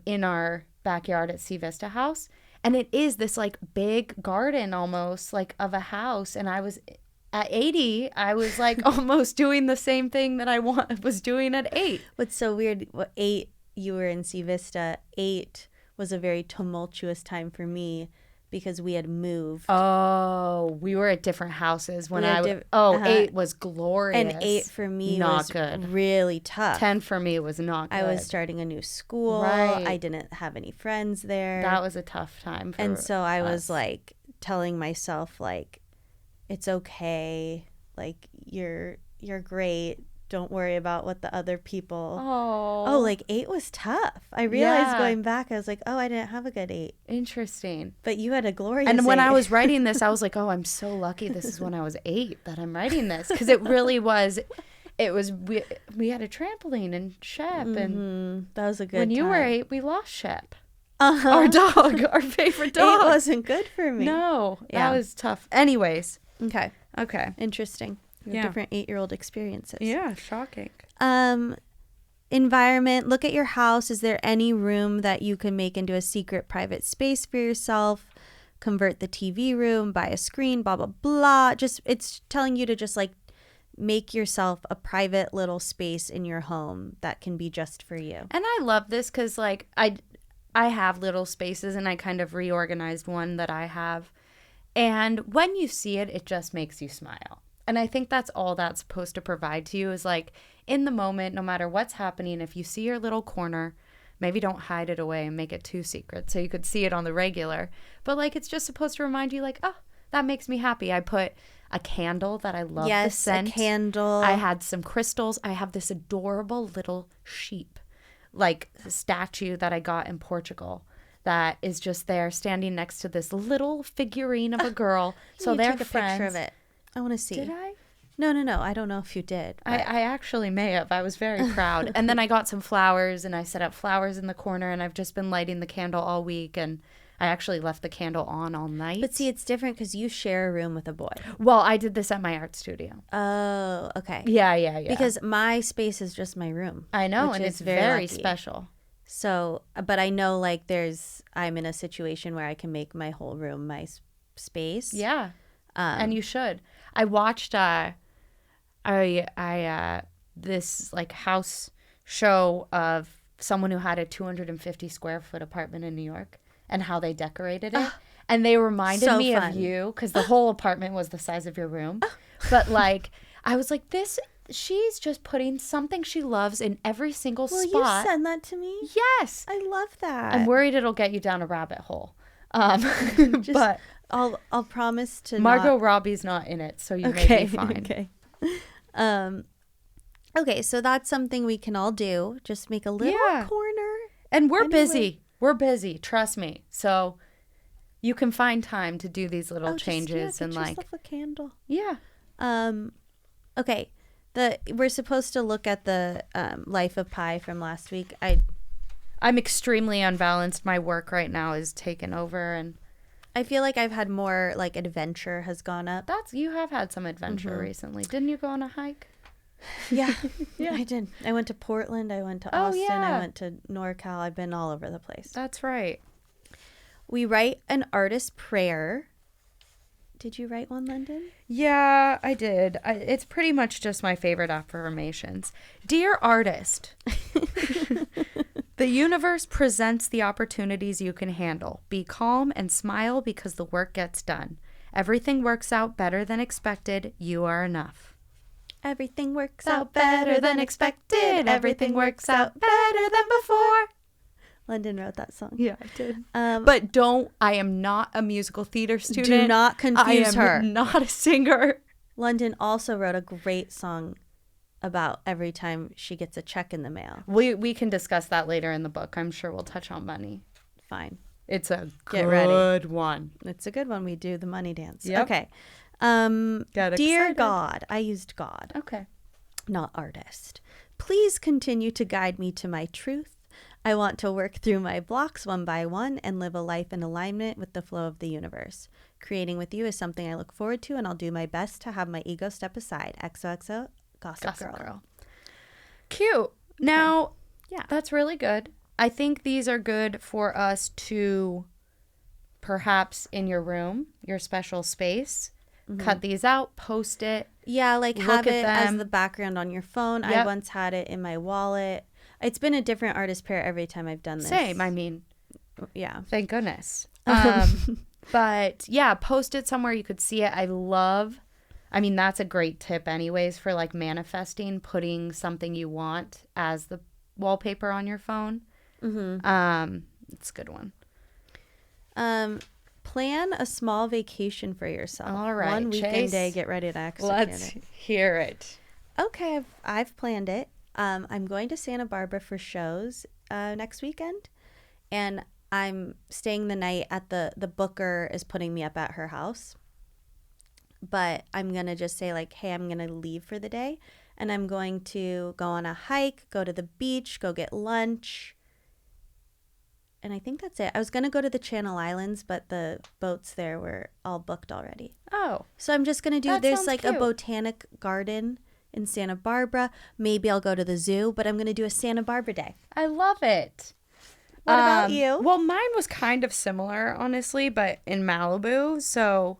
in our backyard at Sea Vista House. And it is this, like, big garden almost, like, of a house. And I was, at 80, I was, like, almost doing the same thing that I was doing at 8. What's so weird, 8, you were in Sea Vista. 8 was a very tumultuous time for me because we had moved. Oh, we were at different houses when 8 was glorious. And 8 for me not was good. Really tough. 10 for me was not good. I was starting a new school. Right. I didn't have any friends there. That was a tough time for And so I us. was like telling myself like, it's okay. Like you're great. Don't worry about what the other people. Oh, like 8 was tough. I realized going back, I was like, oh, I didn't have a good 8. Interesting. But you had a glorious And when 8. I was writing this, I was like, oh, I'm so lucky this is when I was 8 that I'm writing this. Because it really was, we had a trampoline and Shep. And that was a good when you time. were 8, we lost Shep. Our dog, our favorite dog. 8 wasn't good for me. No, that was tough. Anyways. Okay. Interesting. Different 8-year-old experiences. Yeah, shocking. Environment. Look at your house. Is there any room that you can make into a secret private space for yourself? Convert the TV room, buy a screen, blah, blah, blah. Just, it's telling you to just like make yourself a private little space in your home that can be just for you. And I love this because like I have little spaces and I kind of reorganized one that I have. And when you see it, it just makes you smile. And I think that's all that's supposed to provide to you is like in the moment, no matter what's happening, if you see your little corner, maybe don't hide it away and make it too secret so you could see it on the regular. But like it's just supposed to remind you like, oh, that makes me happy. I put a candle that I love the scent. Yes, a candle. I had some crystals. I have this adorable little sheep, like statue that I got in Portugal. That is just there standing next to this little figurine of a girl. So they're take a friends. picture of it. I want to see. Did I? No. I don't know if you did. I actually may have. I was very proud. And then I got some flowers and I set up flowers in the corner and I've just been lighting the candle all week and I actually left the candle on all night. But see, it's different because you share a room with a boy. Well, I did this at my art studio. Oh, okay. Yeah. Because my space is just my room. I know, and it's very lucky. special. So, but I know like I'm in a situation where I can make my whole room my space. Yeah. And you should. I watched this like house show of someone who had a 250 square foot apartment in New York and how they decorated it. And they reminded me of you because the whole apartment was the size of your room. But like, I was like, she's just putting something she loves in every single spot. Will you send that to me? Yes. I love that. I'm worried it'll get you down a rabbit hole. But I'll promise to Margot Robbie's not in it, so you may be fine. Okay. Okay, so that's something we can all do. Just make a little corner. And we're busy. We're busy, trust me. So you can find time to do these little changes and like yourself a candle. Yeah. Okay. We're supposed to look at the Life of Pi from last week. I'm extremely unbalanced. My work right now is taken over and I feel like I've had more like adventure has gone up. You have had some adventure recently. Didn't you go on a hike? Yeah. I did. I went to Portland. I went to Austin. I went to NorCal. I've been all over the place. That's right. We write an artist prayer. Did you write one, London? Yeah, I did. It's pretty much just my favorite affirmations. Dear artist, the universe presents the opportunities you can handle. Be calm and smile because the work gets done. Everything works out better than expected. You are enough. Everything works out better than expected. Everything works out better than before. London wrote that song. Yeah, I did. But I am not a musical theater student. Do not confuse her. I am not a singer. London also wrote a great song about every time she gets a check in the mail. We can discuss that later in the book. I'm sure we'll touch on money. Fine. It's a Get good ready. one. It's a good one. We do the money dance. Yep. Okay. Got Dear excited. God, I used God, Okay. not artist. Please continue to guide me to my truth. I want to work through my blocks one by one and live a life in alignment with the flow of the universe. Creating with you is something I look forward to, and I'll do my best to have my ego step aside. XOXO, Gossip Girl. Cute. Now, Yeah. that's really good. I think these are good for us to perhaps in your room, your special space, cut these out, post it. Yeah, like Look have at it as them. the background on your phone. I Yep. once had it in my wallet. It's been a different artist pair every time I've done this. Same. I mean, Yeah. thank goodness. But yeah, post it somewhere you could see it. I mean, that's a great tip anyways for like manifesting, putting something you want as the wallpaper on your phone. It's a good one. Plan a small vacation for yourself. All right, One weekend Chase. day, get ready to execute Let's it. hear it. Okay, I've planned it. I'm going to Santa Barbara for shows next weekend, and I'm staying the night at the booker is putting me up at her house. But I'm going to just say like, hey, I'm going to leave for the day, and I'm going to go on a hike, go to the beach, go get lunch. And I think that's it. I was going to go to the Channel Islands, but the boats there were all booked already. Oh, So I'm just going to do, That there's sounds like a cute. botanic garden in Santa Barbara. Maybe I'll go to the zoo, but I'm going to do a Santa Barbara day. I love it. What about you? Well, mine was kind of similar, honestly, but in Malibu. So,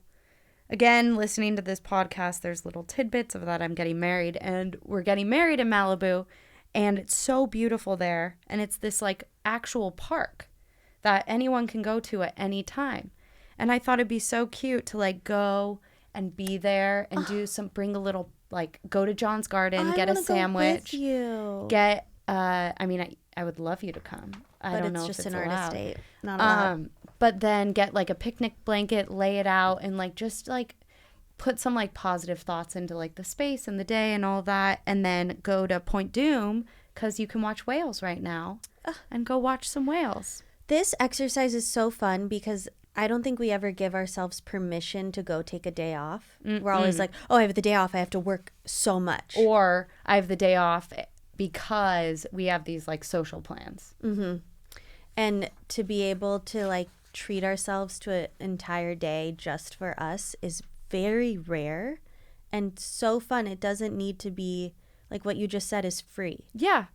again, listening to this podcast, there's little tidbits of that I'm getting married, and we're getting married in Malibu, and it's so beautiful there, and it's this like actual park that anyone can go to at any time. And I thought it'd be so cute to like go and be there and bring a little, like go to John's Garden, I get a wanna go sandwich, with you. get, I mean, I would love you to come. I But don't it's know just if it's an artist allowed. date. Not allowed. But then get like a picnic blanket, lay it out, and like just like put some like positive thoughts into like the space and the day and all that, and then go to Point Doom because you can watch whales right now, and go watch some whales. This exercise is so fun because I don't think we ever give ourselves permission to go take a day off. We're always like, oh, I have the day off. I have to work so much. Or I have the day off because we have these like social plans. And to be able to like treat ourselves to an entire day just for us is very rare and so fun. It doesn't need to be like what you just said is free. Yeah.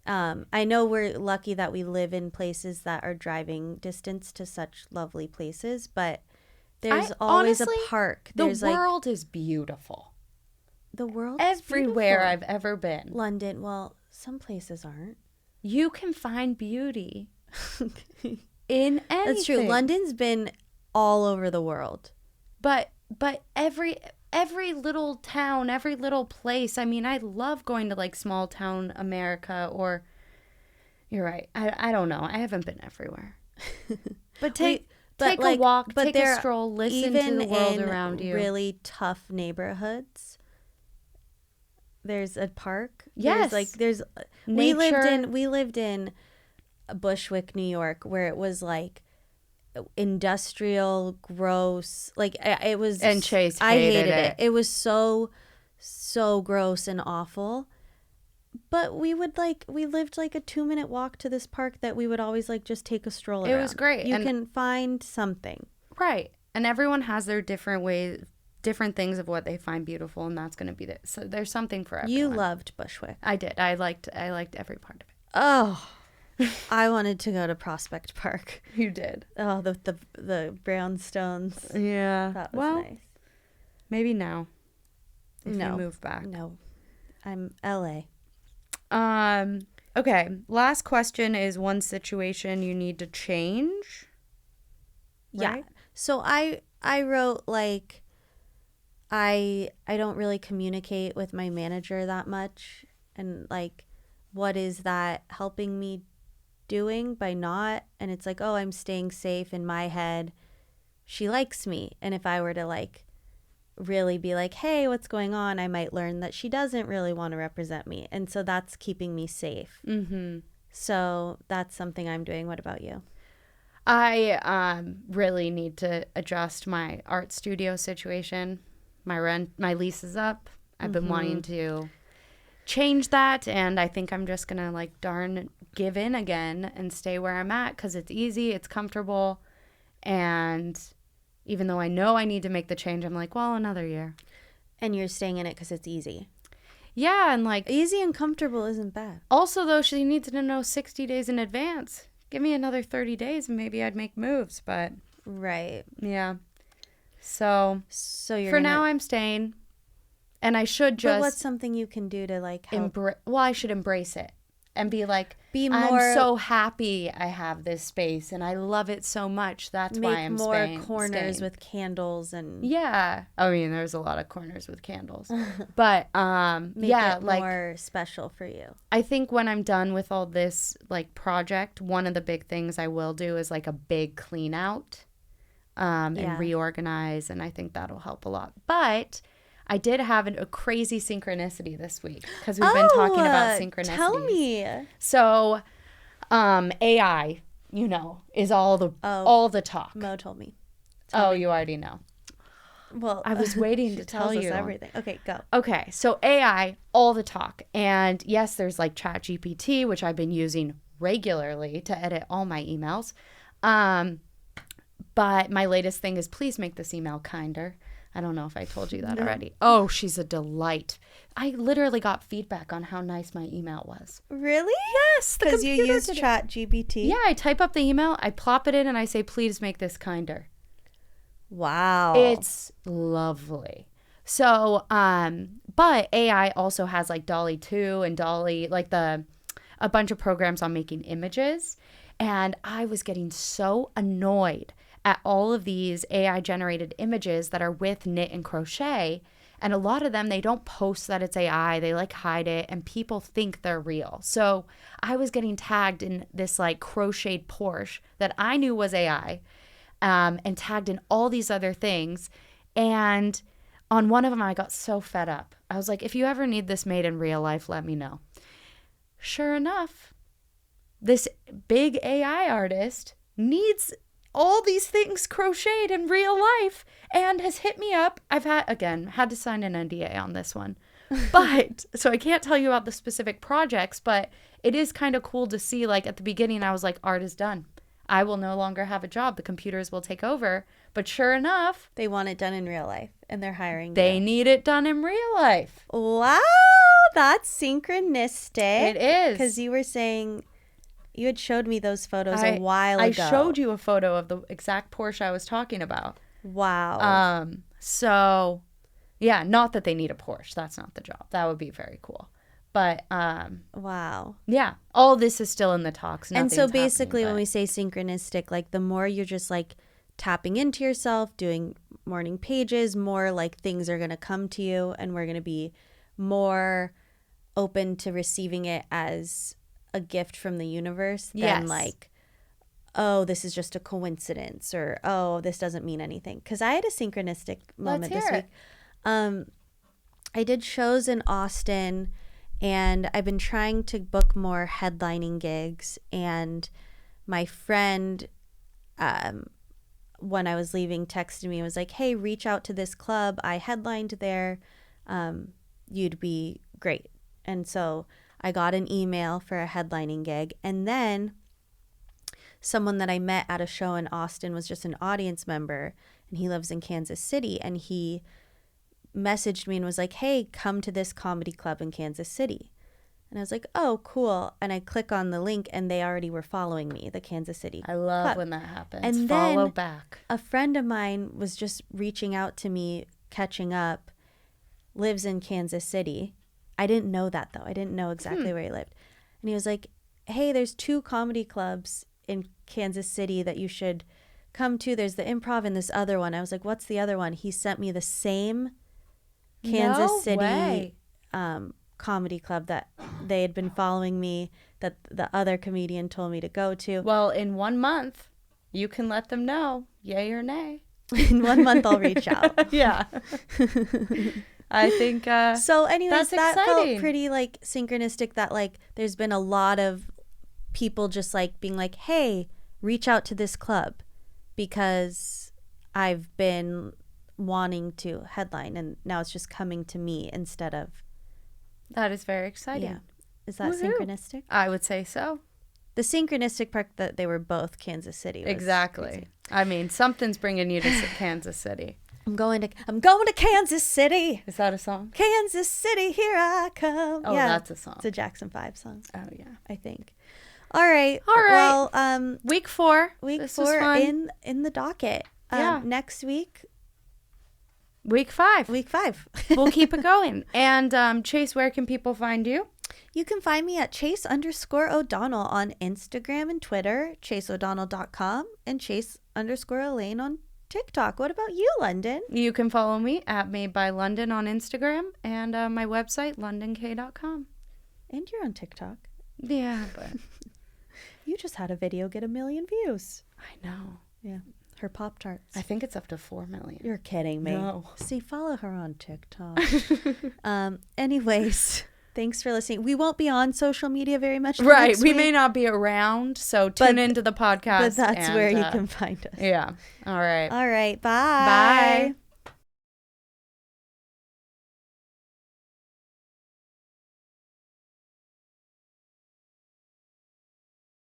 I know we're lucky that we live in places that are driving distance to such lovely places, but there's always honestly, a park. The There's world is beautiful. the world Everywhere is I've ever been. London. Well, some places aren't. You can find beauty in anything. That's true. London's been all over the world. But every little town, every little place. I mean, I love going to like small town America, or you're right. I don't know. I haven't been everywhere. But take a walk, take a stroll, listen to the world around you. Really tough neighborhoods. There's a park. Yes. There's Nature. we lived in Bushwick, New York, where it was like industrial, gross. Like it was. And Chase I hated hated it. It was so gross and awful. But we lived like a 2-minute walk to this park that we would always like just take a stroll around. It was great. You And- can find something. Right. And everyone has their different ways, different things of what they find beautiful, and that's going to be it. So there's something for everyone. You loved Bushwick. I did. I liked every part of it. Oh, I wanted to go to Prospect Park. You did. Oh, the brownstones. Yeah. That was nice. Maybe now. If No. you move back. No, I'm LA. Okay. Last question is one situation you need to change. Yeah. Right? So I wrote like I don't really communicate with my manager that much, and like, what is that helping me doing by not? And it's like, oh, I'm staying safe in my head. She likes me. And if I were to like really be like, hey, what's going on, I might learn that she doesn't really want to represent me. And so that's keeping me safe. Mm-hmm. So that's something I'm doing. What about you? I really need to adjust my art studio situation. My lease is up. I've been wanting to change that, and I think I'm just gonna like darn give in again and stay where I'm at because it's easy, it's comfortable, and even though I know I need to make the change, I'm like, well, another year. And you're staying in it because it's easy. Yeah, and like easy and comfortable isn't bad. Also, though, she needs to know 60 days in advance. Give me another 30 days and maybe I'd make moves, but right. Yeah. So you're for now I'm staying, and I should just. But what's something you can do to like help? I should embrace it and be like, I'm so happy I have this space and I love it so much. That's why I'm staying. Make more corners with candles and. Yeah, I mean, there's a lot of corners with candles, but make it more special for you. I think when I'm done with all this like project, one of the big things I will do is like a big clean out. And reorganize, and I think that'll help a lot. But I did have a crazy synchronicity this week because we've been talking about synchronicities. Tell me. So, AI, is all the talk. Mo told me. You already know. Well, I was waiting to tell you everything. Okay, go. Okay, so AI, all the talk, and yes, there's like ChatGPT, which I've been using regularly to edit all my emails. But my latest thing is, please make this email kinder. I don't know if I told you that already. Oh, she's a delight. I literally got feedback on how nice my email was. Really? Yes. Because you use ChatGPT? Yeah, I type up the email, I plop it in, and I say, please make this kinder. Wow. It's lovely. So, but AI also has like Dolly 2 and Dolly, like a bunch of programs on making images. And I was getting so annoyed at all of these AI generated images that are with knit and crochet. And a lot of them, they don't post that it's AI. They like hide it and people think they're real. So I was getting tagged in this like crocheted Porsche that I knew was AI, and tagged in all these other things. And on one of them, I got so fed up. I was like, if you ever need this made in real life, let me know. Sure enough, this big AI artist needs all these things crocheted in real life and has hit me up. I've had to sign an NDA on this one. But so I can't tell you about the specific projects, but it is kind of cool to see, like at the beginning I was like, art is done. I will no longer have a job. The computers will take over. But sure enough, they want it done in real life and they're hiring They need it done in real life. Wow, that's synchronistic. It is. Because you were saying you had showed me those photos a while ago. I showed you a photo of the exact Porsche I was talking about. Wow. So, yeah, not that they need a Porsche. That's not the job. That would be very cool. But, wow. Yeah, all this is still in the talks. And so basically when we say synchronistic, like the more you're just like tapping into yourself, doing morning pages, more like things are going to come to you and we're going to be more open to receiving it as a gift from the universe than like, oh, this is just a coincidence, or oh, this doesn't mean anything. Because I had a synchronistic moment this week. I did shows in Austin, and I've been trying to book more headlining gigs. And my friend, when I was leaving, texted me and was like, hey, reach out to this club. I headlined there. You'd be great. And so I got an email for a headlining gig, and then someone that I met at a show in Austin was just an audience member, and he lives in Kansas City, and he messaged me and was like, hey, come to this comedy club in Kansas City. And I was like, oh, cool. And I click on the link, and they already were following me, the Kansas City I love club. when that happens. And follow then back. A friend of mine was just reaching out to me, catching up, lives in Kansas City. I didn't know that, though. I didn't know exactly where he lived. And he was like, hey, there's 2 comedy clubs in Kansas City that you should come to. There's the Improv and this other one. I was like, what's the other one? He sent me the same Kansas No City way. comedy club that they had been following me, that the other comedian told me to go to. Well, in 1 month, you can let them know, yay or nay. In 1 month, I'll reach out. Yeah. I think So anyways, that's that exciting. felt pretty like synchronistic, that like there's been a lot of people just like being like, hey, reach out to this club, because I've been wanting to headline and now it's just coming to me instead of. That is very exciting. Yeah. Is that Woohoo. synchronistic? I would say so. The synchronistic part that they were both Kansas City was Exactly. crazy. I mean, something's bringing you to Kansas City. I'm going to Kansas City. Is that a song? Kansas City, here I come. Oh, yeah, that's a song. it's a Jackson 5 song, Oh, yeah. I think. All right. All right. Well, Week 4. week This was 4 fun. in the docket. Yeah. Next week, Week 5. week 5. We'll keep it going. And Chase, where can people find you? You can find me at Chase_O'Donnell on Instagram and Twitter, chaseodonnell.com, and Chase_Elaine on TikTok. What about you, London? You can follow me at Made by London on Instagram and my website, londonk.com. And you're on TikTok. Yeah, but You just had a video get 1 million views. I know. Yeah. Her Pop-Tarts. I think it's up to 4 million. You're kidding me. No. See, follow her on TikTok. Anyways, thanks for listening. We won't be on social media very much. Right. next We week, may not be around, so tune into the podcast. but that's and, where you can find us. Yeah. All right. All right. Bye. Bye.